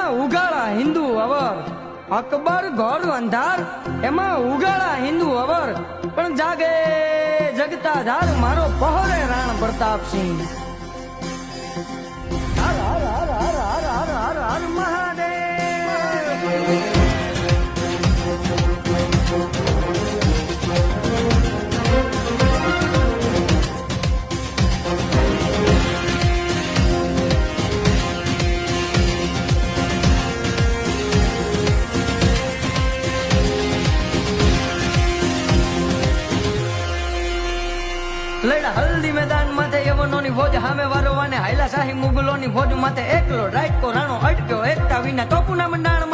એમાં ઉગાડા હિન્દુ અવર, અકબર ગોળ અંધાર એમાં ઉગાડા હિન્દુ અવર, પણ જાગે જગતા ધાર મારો પહોરે રાણ પ્રતાપસિંહ. હર હર હર હર હર હર હર હર મહાદેવ. લડા હલ્દી મેદાન માથે યવનોની ફોજ સામે વારવાને હાયલા શાહી મુગલોની ફોજ માથે એકલો રાઈટકો રાણો અટક્યો એકતા વિના તોપુના મંડાણ